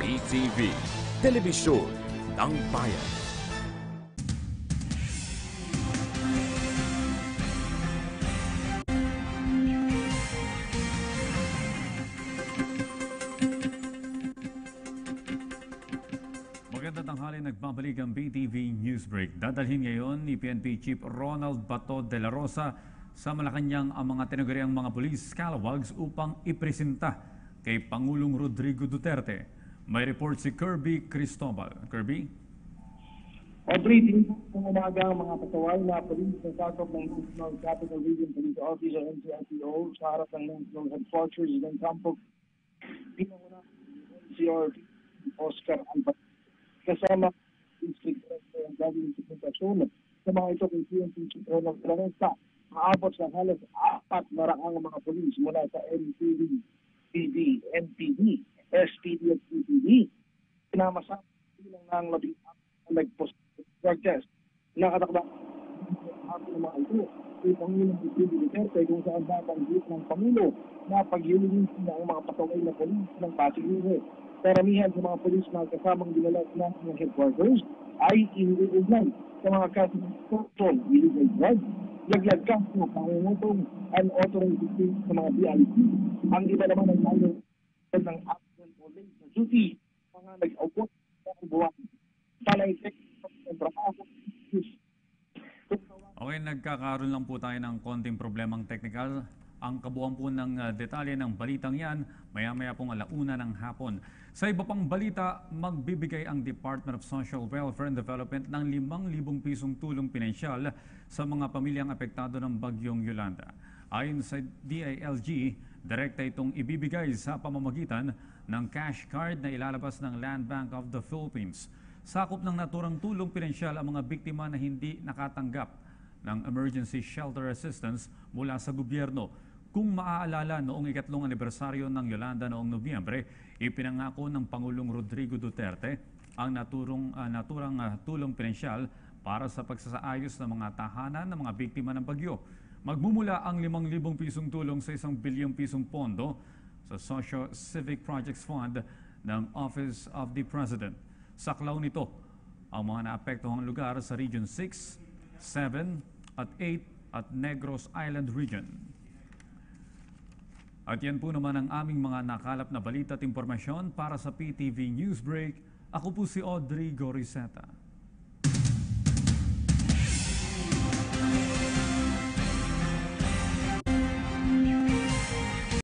PTV, Telebisyon ng Bayan. Magandang tanghali, nagbabalik ang BTV Newsbreak. Dadalhin ngayon ni PNP Chief Ronald Bato de la Rosa sa Malacanang ang mga tinaguriang mga police scalawags upang ipresenta kay Pangulong Rodrigo Duterte. May report si Kirby Cristobal. Kirby? Audrey, tinipong umaga ang mga pasaway na police na sakop ng National Capital Region Police Office o NCRPO sa harap ng National Headquarters ng Campo. Pinanguna NCRP Oscar Albat kasama District Director ng Gagawin Implementasyon sa mga ito kay PNP Chief Ronald de la Rosa. Maabot sa halos 400 mga polis mula sa NPD, PD, NPD, SPD at PPD. Pinamasak bilang ng labing nag-post drug test. Nakatakda ang mga ito kay Pangulong Rodrigo Duterte kung saan babanggit ng Pangulo na paghilingin sila ang mga pasaway na polis ng pasiguro. Karamihan sa mga polis na kasamang dinala ng headquarters ay iniuugnay sa mga kaso ng control, illegal drugs, laglag kaso, pangungutong, unauthorized activity sa mga VIP. Ang iba naman ay lalo ng absent o late na duty, mga nag-awot sa buwan. Palaisik ng trabaho. Okay, nagkakaroon lang po tayo ng konting problemang technical. Ang kabuuan po ng detalye ng balitang yan, maya-maya pong 1:00 ng hapon. Sa iba pang balita, magbibigay ang Department of Social Welfare and Development ng 5,000 pisong tulong pinansyal sa mga pamilyang apektado ng bagyong Yolanda. Ayon sa DILG, direkta itong ibibigay sa pamamagitan ng cash card na ilalabas ng Land Bank of the Philippines. Sakop ng naturang tulong pinansyal ang mga biktima na hindi nakatanggap ng emergency shelter assistance mula sa gobyerno. Kung maaalala, noong 3 anibersaryo ng Yolanda noong Nobyembre, ipinangako ng Pangulong Rodrigo Duterte ang naturang tulong pinansyal para sa pagsasaayos ng mga tahanan ng mga biktima ng bagyo. Magmumula ang 5,000 pisong tulong sa 1 bilyong pisong pondo sa Socio-Civic Projects Fund ng Office of the President. Saklaw nito ang mga naapektuhang lugar sa Region 6, 7 at 8 at Negros Island Region. At yan po naman ang aming mga nakalap na balita at impormasyon para sa PTV Newsbreak. Ako po si Audrey Goriseta.